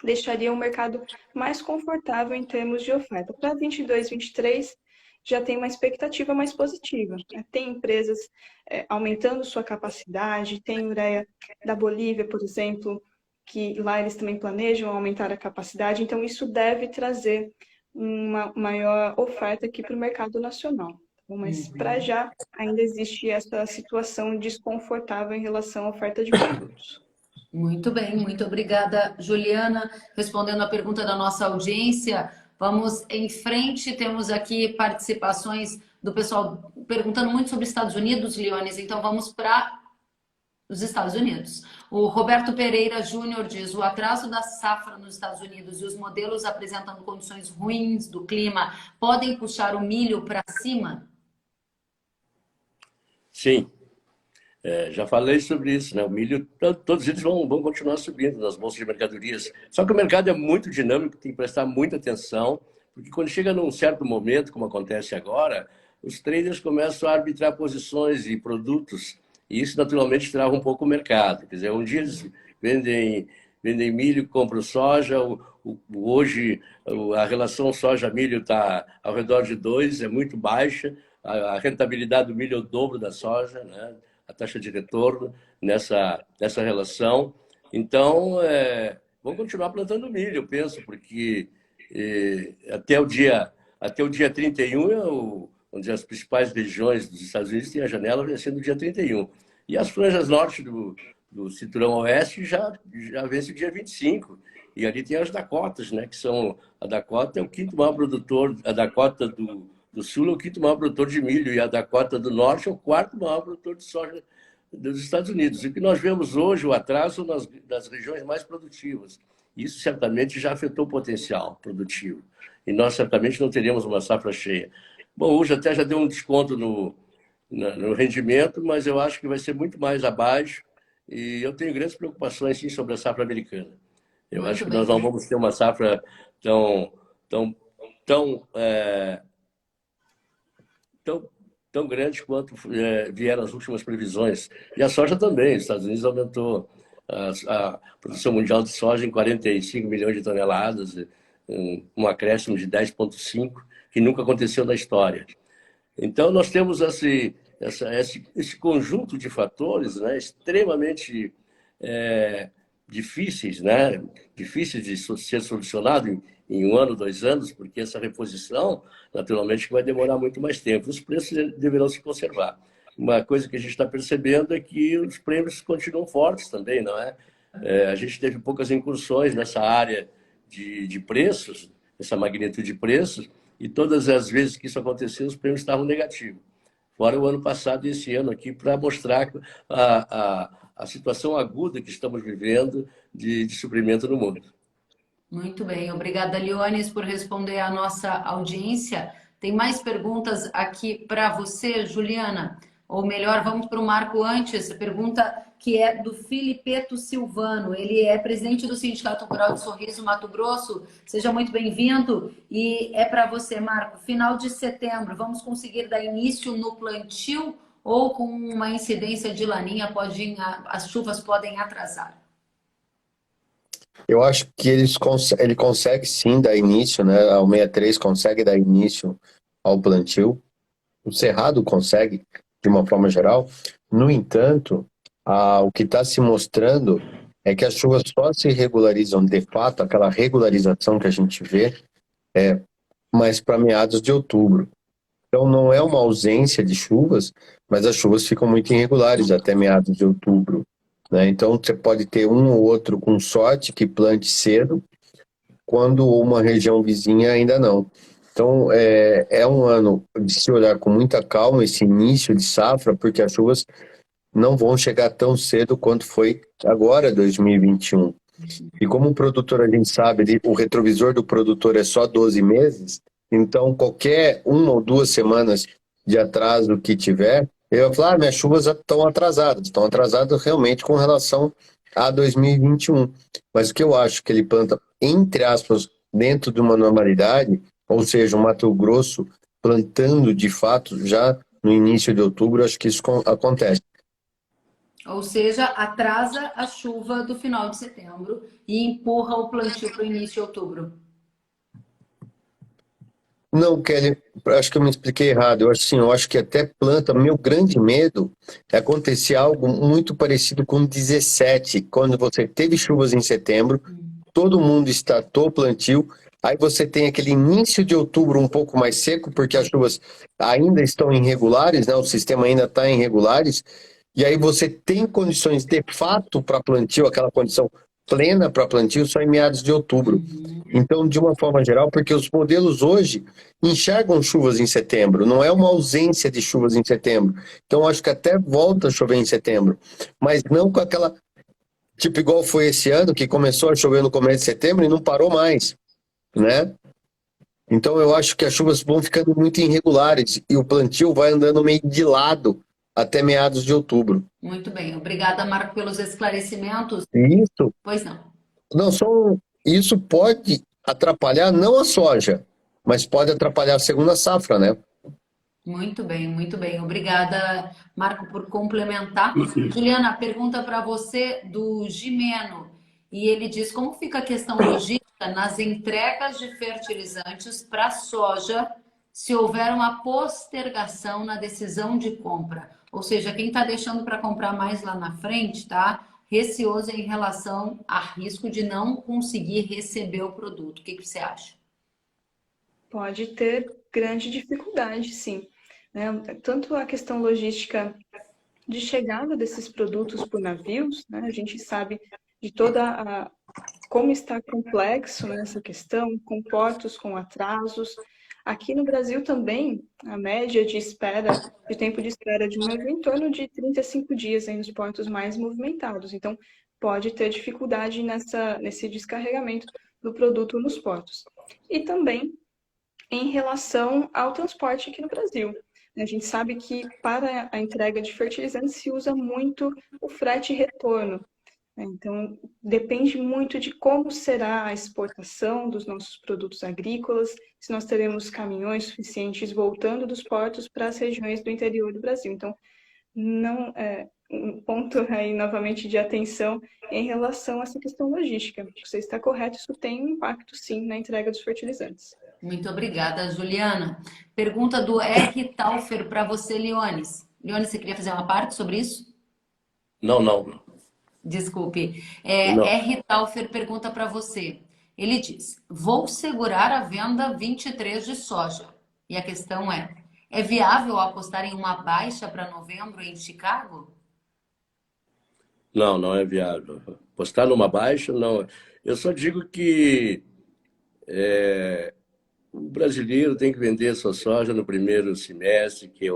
deixaria o mercado mais confortável em termos de oferta. Para 22, 23, já tem uma expectativa mais positiva. Tem empresas aumentando sua capacidade, tem ureia da Bolívia, por exemplo, que lá eles também planejam aumentar a capacidade, então isso deve trazer uma maior oferta aqui para o mercado nacional. Mas para já ainda existe essa situação desconfortável em relação à oferta de produtos. Muito bem, muito obrigada, Juliana. Respondendo a pergunta da nossa audiência, vamos em frente. Temos aqui participações do pessoal perguntando muito sobre Estados Unidos, Leones, então vamos para os Estados Unidos. O Roberto Pereira Júnior diz: o atraso da safra nos Estados Unidos e os modelos apresentando condições ruins do clima podem puxar o milho para cima? Sim. Já falei sobre isso, né? O milho, todos eles vão continuar subindo nas bolsas de mercadorias. Só que o mercado é muito dinâmico, tem que prestar muita atenção, porque quando chega num certo momento, como acontece agora, os traders começam a arbitrar posições e produtos, e isso naturalmente trava um pouco o mercado. Quer dizer, um dia eles vendem milho, compram soja, hoje a relação soja-milho está ao redor de 2, é muito baixa, a rentabilidade do milho é o dobro da soja, né? A taxa de retorno nessa relação. Então, vamos continuar plantando milho, eu penso, porque até o dia 31, onde as principais regiões dos Estados Unidos têm a janela vencendo o dia 31. E as franjas norte do cinturão oeste já vence o dia 25. E ali tem as Dakotas, né, que são... A Dakota é o quinto maior produtor, a Dakota do Sul é o quinto maior produtor de milho e a Dakota do Norte é o quarto maior produtor de soja dos Estados Unidos. E o que nós vemos hoje, o atraso das regiões mais produtivas. Isso certamente já afetou o potencial produtivo. E nós certamente não teríamos uma safra cheia. Bom, hoje até já deu um desconto no rendimento, mas eu acho que vai ser muito mais abaixo. E eu tenho grandes preocupações, sim, sobre a safra americana. Eu acho que nós não vamos ter uma safra tão grande quanto vieram as últimas previsões. E a soja também. Os Estados Unidos aumentou a produção mundial de soja em 45 milhões de toneladas, um acréscimo de 10,5. que nunca aconteceu na história. Então, nós temos esse conjunto de fatores, né, extremamente difíceis, né, difíceis de ser solucionado em 1 ano, 2 anos, porque essa reposição, naturalmente, vai demorar muito mais tempo. Os preços deverão se conservar. Uma coisa que a gente está percebendo é que os prêmios continuam fortes também, não é? A gente teve poucas incursões nessa área de preços, essa magnitude de preços, e todas as vezes que isso aconteceu, os prêmios estavam negativos. Fora o ano passado e esse ano aqui, para mostrar a situação aguda que estamos vivendo de suprimento no mundo. Muito bem, obrigada, Leones, por responder à nossa audiência. Tem mais perguntas aqui para você, Juliana? Ou melhor, vamos para o Marco antes. Pergunta que é do Filipeto Silvano. Ele é presidente do Sindicato Rural de Sorriso, Mato Grosso. Seja muito bem-vindo. E é para você, Marco. Final de setembro, vamos conseguir dar início no plantio ou com uma incidência de laninha, as chuvas podem atrasar? Eu acho que ele consegue sim dar início, né? O 63 consegue dar início ao plantio. O Cerrado consegue, de uma forma geral. No entanto, o que está se mostrando é que as chuvas só se regularizam de fato, aquela regularização que a gente vê, mais para meados de outubro. Então não é uma ausência de chuvas, mas as chuvas ficam muito irregulares até meados de outubro, né? Então você pode ter um ou outro com sorte que plante cedo, quando uma região vizinha ainda não. Então é um ano de se olhar com muita calma esse início de safra, porque as chuvas não vão chegar tão cedo quanto foi agora, 2021. E como o produtor, a gente sabe, o retrovisor do produtor é só 12 meses, então qualquer 1 ou 2 semanas de atraso que tiver, ele vai falar, minhas chuvas estão atrasadas realmente com relação a 2021. Mas o que eu acho que ele planta, entre aspas, dentro de uma normalidade, ou seja, o Mato Grosso plantando de fato já no início de outubro, acho que isso acontece. Ou seja, atrasa a chuva do final de setembro e empurra o plantio para o início de outubro. Não, Kelly, acho que eu me expliquei errado. Eu acho que até planta. Meu grande medo é acontecer algo muito parecido com 17, quando você teve chuvas em setembro, todo mundo startou o plantio, aí você tem aquele início de outubro um pouco mais seco, porque as chuvas ainda estão irregulares, né? O sistema ainda está irregulares, e aí você tem condições de fato para plantio, aquela condição plena para plantio só em meados de outubro. Então, de uma forma geral, porque os modelos hoje enxergam chuvas em setembro, não é uma ausência de chuvas em setembro. Então, acho que até volta a chover em setembro, mas não com aquela, tipo igual foi esse ano, que começou a chover no começo de setembro e não parou mais, né? Então, eu acho que as chuvas vão ficando muito irregulares e o plantio vai andando meio de lado até meados de outubro. Muito bem. Obrigada, Marco, pelos esclarecimentos. Isso, Pois não. isso pode atrapalhar não a soja, mas pode atrapalhar a segunda safra, né? Muito bem, muito bem. Obrigada, Marco, por complementar. Juliana, pergunta para você do Gimeno. E ele diz como fica a questão logística nas entregas de fertilizantes para soja se houver uma postergação na decisão de compra. Ou seja, quem está deixando para comprar mais lá na frente, está receoso em relação a risco de não conseguir receber o produto. O que você acha? Pode ter grande dificuldade, sim, né? Tanto a questão logística de chegada desses produtos por navios, né? A gente sabe de como está complexo, né, essa questão, com portos com atrasos. Aqui no Brasil também, a média de tempo de espera de um navio em torno de 35 dias aí nos portos mais movimentados. Então, pode ter dificuldade nesse descarregamento do produto nos portos. E também em relação ao transporte aqui no Brasil. A gente sabe que para a entrega de fertilizantes se usa muito o frete retorno. Então, depende muito de como será a exportação dos nossos produtos agrícolas, se nós teremos caminhões suficientes voltando dos portos para as regiões do interior do Brasil. Então, não um ponto aí novamente de atenção em relação a essa questão logística. Você está correto, isso tem um impacto sim na entrega dos fertilizantes. Muito obrigada, Juliana. Pergunta do R. Taufer para você, Leones. Leones, você queria fazer uma parte sobre isso? Não, não, Desculpe. não. R. Taufer pergunta para você. Ele diz: vou segurar a venda 23 de soja. E a questão é viável apostar em uma baixa para novembro em Chicago? Não, não é viável. Postar numa baixa, não. Eu só digo que o brasileiro tem que vender sua soja no primeiro semestre, que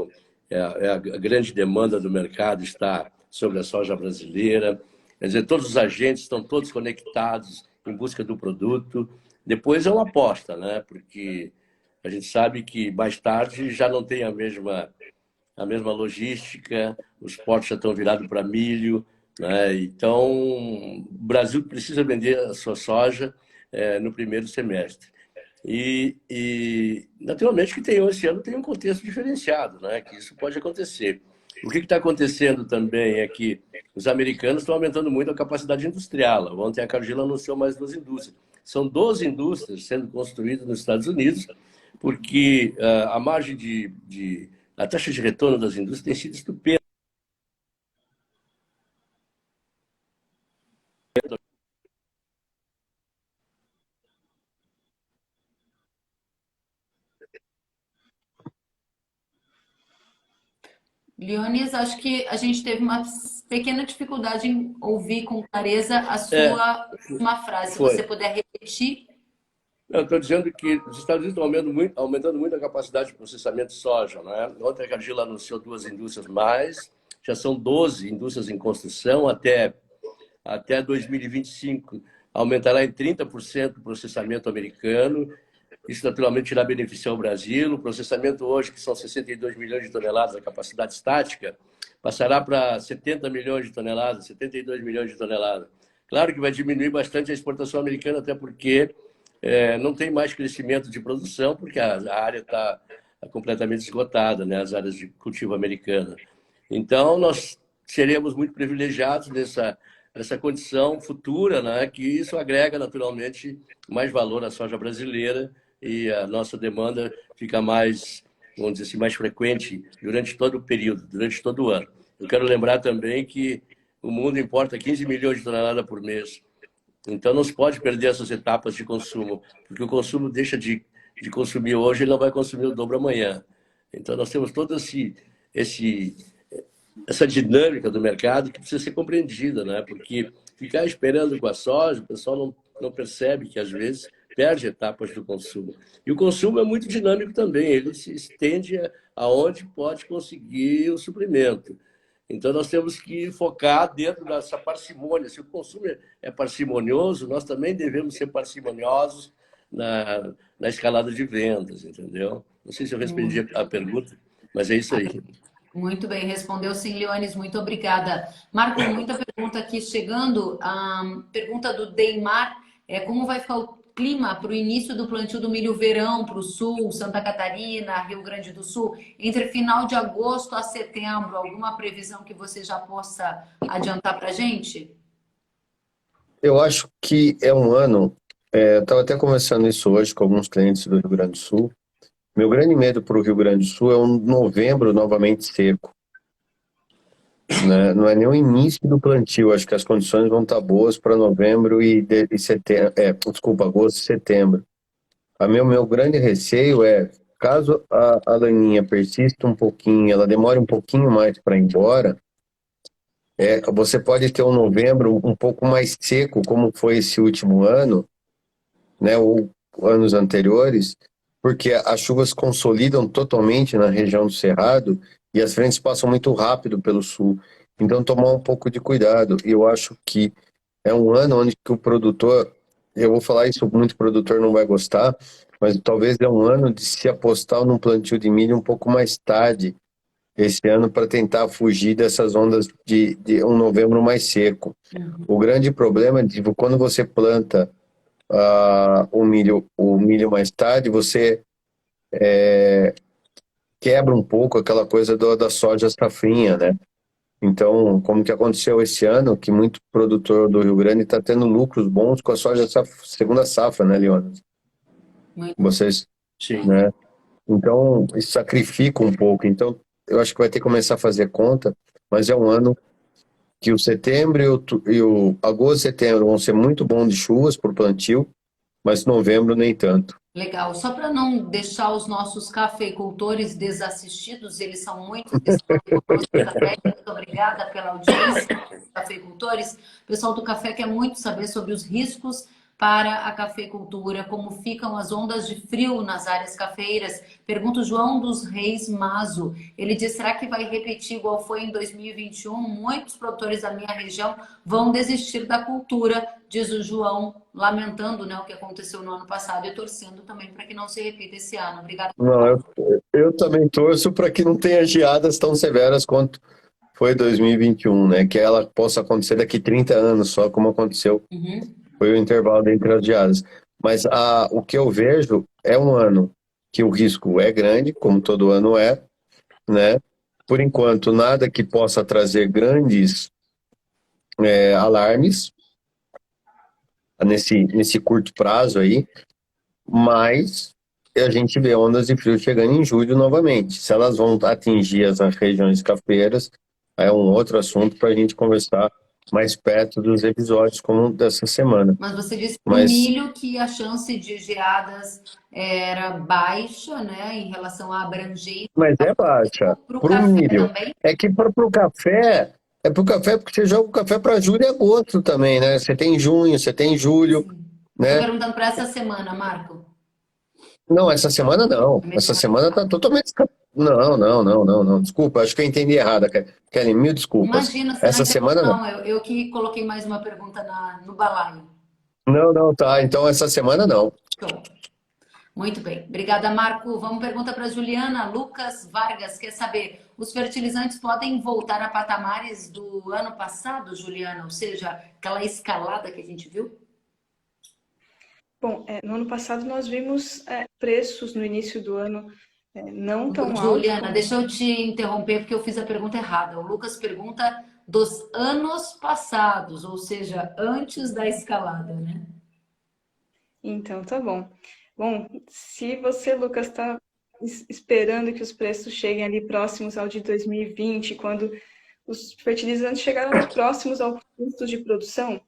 é a grande demanda do mercado está sobre a soja brasileira. Quer dizer, todos os agentes estão todos conectados em busca do produto. Depois é uma aposta, né? Porque a gente sabe que mais tarde já não tem a mesma logística, os portos já estão virados para milho, né? Então, o Brasil precisa vender a sua soja no primeiro semestre. Naturalmente que esse ano tem um contexto diferenciado, né? Que isso pode acontecer. O que está acontecendo também é que os americanos estão aumentando muito a capacidade industrial. Ontem a Cargill anunciou mais 2 indústrias. São 12 indústrias sendo construídas nos Estados Unidos, porque a margem a taxa de retorno das indústrias tem sido estupenda. Leonis, acho que a gente teve uma pequena dificuldade em ouvir com clareza a É, sua última frase. Se você foi. puder repetir. Eu estou dizendo que os Estados Unidos estão aumentando muito a capacidade de processamento de soja. Não é? Ontem a Cargill anunciou 2 indústrias mais, já são 12 indústrias em construção, até 2025 aumentará em 30% o processamento americano. Isso naturalmente irá beneficiar o Brasil. O processamento hoje, que são 62 milhões de toneladas a capacidade estática, passará para 70 milhões de toneladas, 72 milhões de toneladas. Claro que vai diminuir bastante a exportação americana, até porque não tem mais crescimento de produção, porque a área está completamente esgotada, né, as áreas de cultivo americana. Então, nós seremos muito privilegiados nessa condição futura, né, que isso agrega naturalmente mais valor à soja brasileira e a nossa demanda fica mais, vamos dizer assim, mais frequente durante todo o período, durante todo o ano. Eu quero lembrar também que o mundo importa 15 milhões de toneladas por mês. Então, não se pode perder essas etapas de consumo, porque o consumo deixa de consumir hoje, ele não vai consumir o dobro amanhã. Então, nós temos toda essa dinâmica do mercado que precisa ser compreendida, né? Porque ficar esperando com a soja, o pessoal não percebe que, às vezes, perde etapas do consumo. E o consumo é muito dinâmico também, ele se estende aonde pode conseguir o suprimento. Então, nós temos que focar dentro dessa parcimônia. Se o consumo é parcimonioso, nós também devemos ser parcimoniosos na escalada de vendas, entendeu? Não sei se eu respondi a pergunta, mas é isso aí. Muito bem, respondeu sim, Leones, muito obrigada. Marcos, muita pergunta aqui chegando. A pergunta do Deimar é como vai ficar o clima para o início do plantio do milho verão para o sul, Santa Catarina, Rio Grande do Sul, entre final de agosto a setembro? Alguma previsão que você já possa adiantar para a gente? Eu acho que é um ano. Eu estava até conversando isso hoje com alguns clientes do Rio Grande do Sul. Meu grande medo para o Rio Grande do Sul é um novembro novamente seco, né? Não é nem o início do plantio. Acho que as condições vão estar boas para novembro e setembro. Desculpa, agosto e setembro. Meu grande receio é, caso a laninha persista um pouquinho, ela demore um pouquinho mais para ir embora, você pode ter um novembro um pouco mais seco, como foi esse último ano, né, ou anos anteriores, porque as chuvas consolidam totalmente na região do Cerrado e as frentes passam muito rápido pelo sul. Então, tomar um pouco de cuidado. E eu acho que é um ano onde que o produtor, eu vou falar isso, muito produtor não vai gostar, mas talvez é um ano de se apostar num plantio de milho um pouco mais tarde esse ano para tentar fugir dessas ondas de um novembro mais seco. O grande problema é de quando você planta o milho mais tarde, você quebra um pouco aquela coisa da soja safrinha, né? Então, como que aconteceu esse ano, que muito produtor do Rio Grande está tendo lucros bons com a soja segunda safra, né, Leonas? Muito. Vocês Sim. né? Então, isso sacrifica um pouco. Então, eu acho que vai ter que começar a fazer conta, mas é um ano que o setembro e o agosto e setembro vão ser muito bons de chuvas para o plantio, mas novembro nem tanto. Legal. Só para não deixar os nossos cafeicultores desassistidos, eles são muitos que estão aqui conosco no café. Muito obrigada pela audiência, cafeicultores. O pessoal do café quer muito saber sobre os riscos para a cafeicultura, como ficam as ondas de frio nas áreas cafeeiras. Pergunta o João dos Reis Mazo. Ele diz: será que vai repetir igual foi em 2021? Muitos produtores da minha região vão desistir da cultura, diz o João, lamentando, né, o que aconteceu no ano passado e torcendo também para que não se repita esse ano. Obrigada. Não, eu também torço para que não tenha geadas tão severas quanto foi 2021, né? Que ela possa acontecer daqui 30 anos, só como aconteceu. Foi o intervalo entre as geadas. Mas o que eu vejo é um ano que o risco é grande, como todo ano é, né? Por enquanto, nada que possa trazer grandes alarmes nesse curto prazo aí, mas a gente vê ondas de frio chegando em julho novamente. Se elas vão atingir as regiões cafeeiras, é um outro assunto para a gente conversar mais perto dos episódios como dessa semana. Mas você disse para o milho que a chance de geadas era baixa, né, em relação à abrangência. Mas é baixa. Para o milho. Também? É que para o café, porque você joga o café para julho e agosto também, né? Você tem junho, você tem julho, né? Estou perguntando para essa semana, Marco. Não, essa semana não. Essa semana tá totalmente. Não. Desculpa, acho que eu entendi errado, Kelly. Mil desculpas. Imagina, você Essa não semana não. Eu que coloquei mais uma pergunta no balaio. Não, tá. Então essa semana não. Show. Muito bem. Obrigada, Marco. Vamos pergunta para Juliana. Lucas Vargas quer saber: os fertilizantes podem voltar a patamares do ano passado, Juliana? Ou seja, aquela escalada que a gente viu? Bom, no ano passado nós vimos preços no início do ano não tão altos. Juliana, deixa eu te interromper porque eu fiz a pergunta errada. O Lucas pergunta dos anos passados, ou seja, antes da escalada, né? Então, tá bom. Bom, se você, Lucas, está esperando que os preços cheguem ali próximos ao de 2020, quando os fertilizantes chegaram próximos ao custo de produção,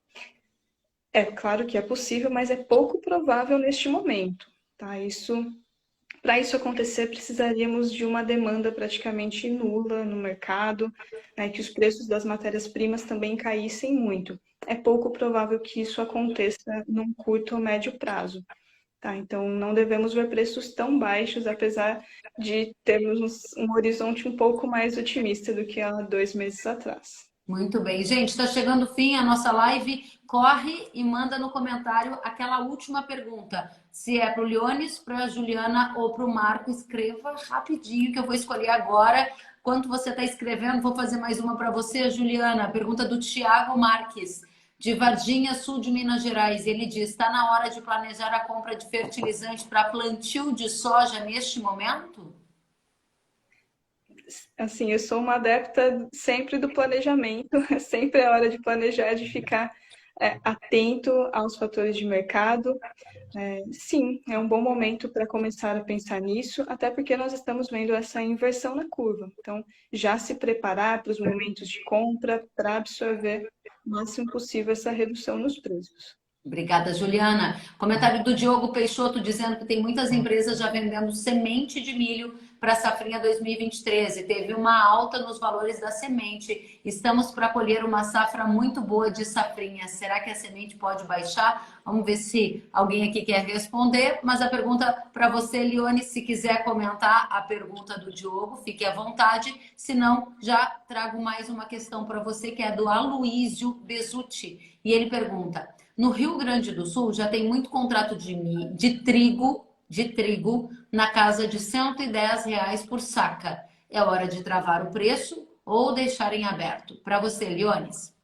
é claro que é possível, mas é pouco provável neste momento, tá? Para isso acontecer, precisaríamos de uma demanda praticamente nula no mercado, né, que os preços das matérias-primas também caíssem muito. É pouco provável que isso aconteça num curto ou médio prazo. Tá? Então, não devemos ver preços tão baixos, apesar de termos um horizonte um pouco mais otimista do que há 2 meses atrás. Muito bem. Gente, está chegando o fim a nossa live. Corre e manda no comentário aquela última pergunta. Se é para o Leones, para a Juliana ou para o Marco, escreva rapidinho que eu vou escolher agora. Enquanto você está escrevendo, vou fazer mais uma para você, Juliana. Pergunta do Tiago Marques, de Varginha, sul de Minas Gerais. Ele diz: está na hora de planejar a compra de fertilizante para plantio de soja neste momento? Assim, eu sou uma adepta sempre do planejamento, sempre é hora de planejar, de ficar atento aos fatores de mercado. Sim, é um bom momento para começar a pensar nisso, até porque nós estamos vendo essa inversão na curva. Então, já se preparar para os momentos de compra, para absorver o máximo possível essa redução nos preços. Obrigada, Juliana. Comentário do Diogo Peixoto dizendo que tem muitas empresas já vendendo semente de milho para a safrinha 2023 e teve uma alta nos valores da semente. Estamos para colher uma safra muito boa de safrinha. Será que a semente pode baixar? Vamos ver se alguém aqui quer responder. Mas a pergunta para você, Lione, se quiser comentar a pergunta do Diogo, fique à vontade. Se não, já trago mais uma questão para você, que é do Aloísio Bezutti. E ele pergunta: no Rio Grande do Sul já tem muito contrato de trigo na casa de R$ 110 por saca. É hora de travar o preço ou deixar em aberto? Para você, Leones.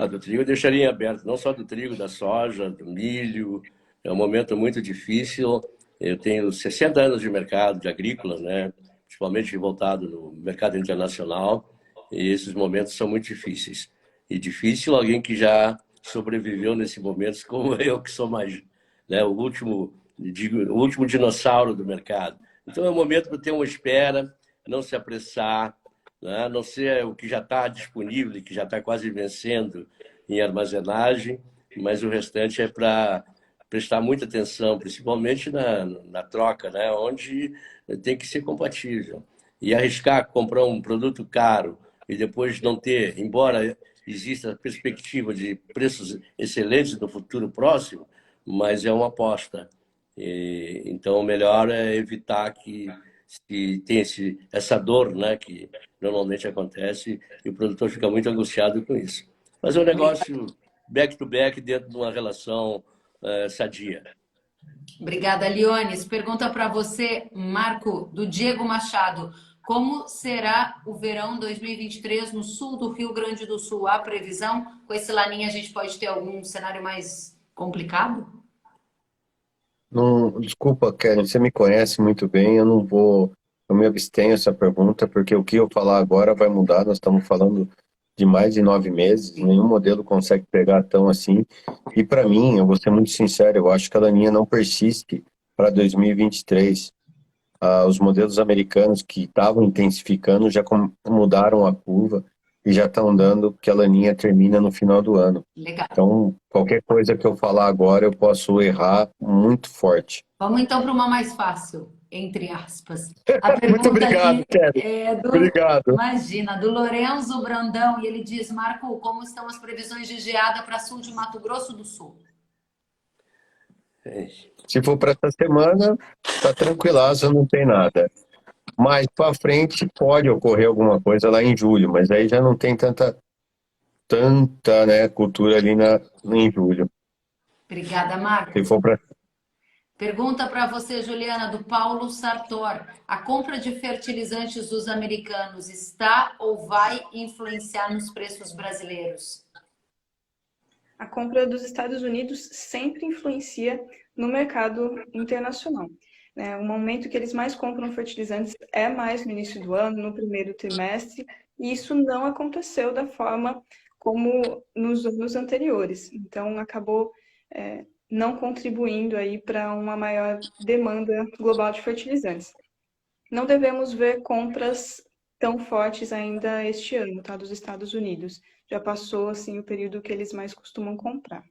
Do trigo eu deixaria em aberto, não só do trigo, da soja, do milho. É um momento muito difícil. Eu tenho 60 anos de mercado de agrícola, né? Principalmente voltado no mercado internacional. E esses momentos são muito difíceis. E difícil alguém que já sobreviveu nesse momento, como eu, que sou mais, né, o último o último dinossauro do mercado. Então é o momento para ter uma espera, não se apressar, né? Não ser o que já está disponível e que já está quase vencendo em armazenagem, mas o restante é para prestar muita atenção, principalmente na troca, né? Onde tem que ser compatível. E arriscar comprar um produto caro e depois não ter, embora exista a perspectiva de preços excelentes no futuro próximo, mas é uma aposta. Então, o melhor é evitar que tenha essa dor, né, que normalmente acontece, e o produtor fica muito angustiado com isso. Mas é um negócio back-to-back dentro de uma relação sadia. Obrigada, Liones. Pergunta para você, Marco, do Diego Machado. Como será o verão 2023 no sul do Rio Grande do Sul? Há previsão? Com esse laninha a gente pode ter algum cenário mais complicado? Não, desculpa, Karen, você me conhece muito bem, eu me abstenho essa pergunta, porque o que eu falar agora vai mudar, nós estamos falando de mais de 9 meses, nenhum modelo consegue pegar tão assim, e para mim, eu vou ser muito sincero, eu acho que a laninha não persiste para 2023. Os modelos americanos que estavam intensificando já mudaram a curva e já estão dando que a laninha termina no final do ano. Legal. Então, qualquer coisa que eu falar agora, eu posso errar muito forte. Vamos então para uma mais fácil, entre aspas. A pergunta Muito obrigado, aqui Kelly. é do, Obrigado. imagina, do Lorenzo Brandão, e ele diz, Marco, como estão as previsões de geada para sul de Mato Grosso do Sul? Se for para essa semana, tá tranquilaço, não tem nada. Mais para frente pode ocorrer alguma coisa lá em julho, mas aí já não tem tanta, né, cultura ali em julho. Obrigada, Marco. Se for para Pergunta para você, Juliana, do Paulo Sartor. A compra de fertilizantes dos americanos está ou vai influenciar nos preços brasileiros? A compra dos Estados Unidos sempre influencia no mercado internacional. O momento que eles mais compram fertilizantes é mais no início do ano, no primeiro trimestre, e isso não aconteceu da forma como nos anos anteriores. Então, acabou não contribuindo aí para uma maior demanda global de fertilizantes. Não devemos ver compras tão fortes ainda este ano, tá, dos Estados Unidos. Já passou assim o período que eles mais costumam comprar.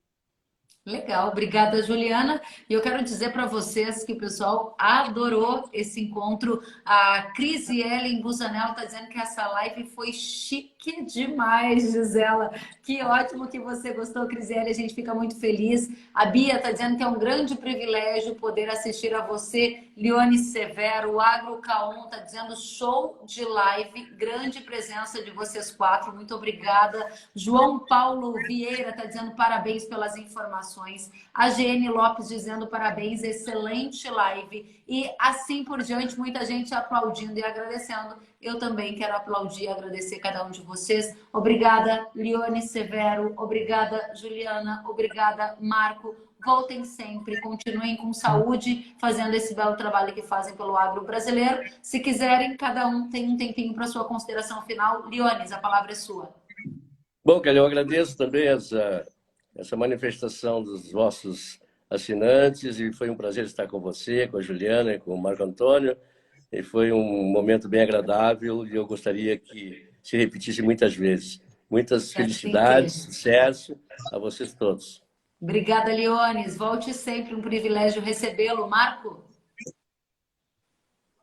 Legal, obrigada, Juliana. E eu quero dizer para vocês que o pessoal adorou esse encontro. A Cris Ellen Busanel está dizendo que essa live foi chique demais, diz ela. Que ótimo que você gostou, Cris Ellen. A gente fica muito feliz. A Bia está dizendo que é um grande privilégio poder assistir a você. Lione Severo, o Agro Caon está dizendo show de live. Grande presença de vocês quatro. Muito obrigada. João Paulo Vieira está dizendo parabéns pelas informações. A GN Lopes dizendo parabéns, excelente live. E assim por diante, muita gente aplaudindo e agradecendo. Eu também quero aplaudir e agradecer cada um de vocês. Obrigada, Lione Severo. Obrigada, Juliana. Obrigada, Marco. Voltem sempre, continuem com saúde, fazendo esse belo trabalho que fazem pelo agro brasileiro. Se quiserem, cada um tem um tempinho para sua consideração final. Liones, a palavra é sua. Bom, Kelly, eu agradeço também essa manifestação dos vossos assinantes e foi um prazer estar com você, com a Juliana e com o Marco Antônio. E foi um momento bem agradável e eu gostaria que se repetisse muitas vezes. Muitas felicidades, sucesso a vocês todos. Obrigada, Liones. Volte sempre, um privilégio recebê-lo. Marco?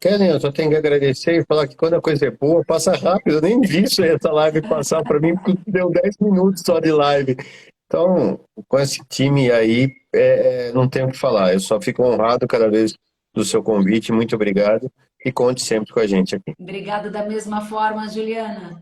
Kellen, eu só tenho que agradecer e falar que quando a coisa é boa, passa rápido. Eu nem vi essa live passar para mim, porque deu 10 minutos só de live. Então, com esse time aí, não tenho o que falar. Eu só fico honrado cada vez do seu convite. Muito obrigado e conte sempre com a gente aqui. Obrigada da mesma forma, Juliana.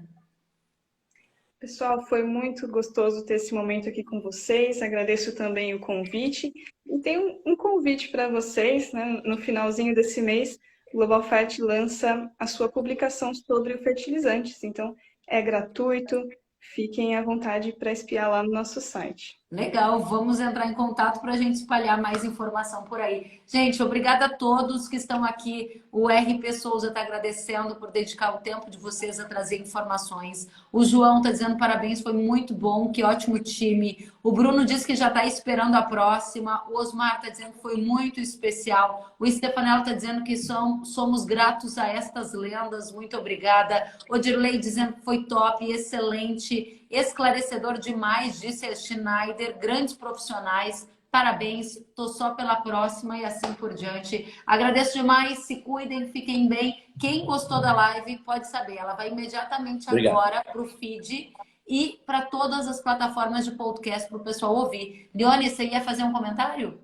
Pessoal, foi muito gostoso ter esse momento aqui com vocês. Agradeço também o convite. E tem um convite para vocês, né? No finalzinho desse mês, o Global Fert lança a sua publicação sobre o fertilizantes. Então, é gratuito. Fiquem à vontade para espiar lá no nosso site. Legal, vamos entrar em contato para a gente espalhar mais informação por aí. Gente, obrigada a todos que estão aqui. O RP Souza está agradecendo por dedicar o tempo de vocês a trazer informações. O João está dizendo parabéns, foi muito bom, que ótimo time. O Bruno diz que já está esperando a próxima. O Osmar está dizendo que foi muito especial. O Stefanello está dizendo que somos gratos a estas lendas. Muito obrigada. O Dirley dizendo que foi top, excelente. Esclarecedor demais, disse a Schneider, grandes profissionais, parabéns, tô só pela próxima e assim por diante. Agradeço demais, se cuidem, fiquem bem. Quem gostou da live pode saber, ela vai imediatamente agora para o feed e para todas as plataformas de podcast para o pessoal ouvir. Leone, você ia fazer um comentário?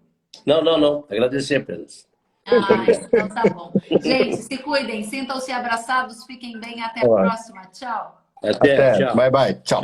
Não. Agradecer apenas. Então tá bom. Gente, se cuidem, sintam-se abraçados, fiquem bem, até a próxima. Tchau. Até, tchau. Bye, bye. Tchau.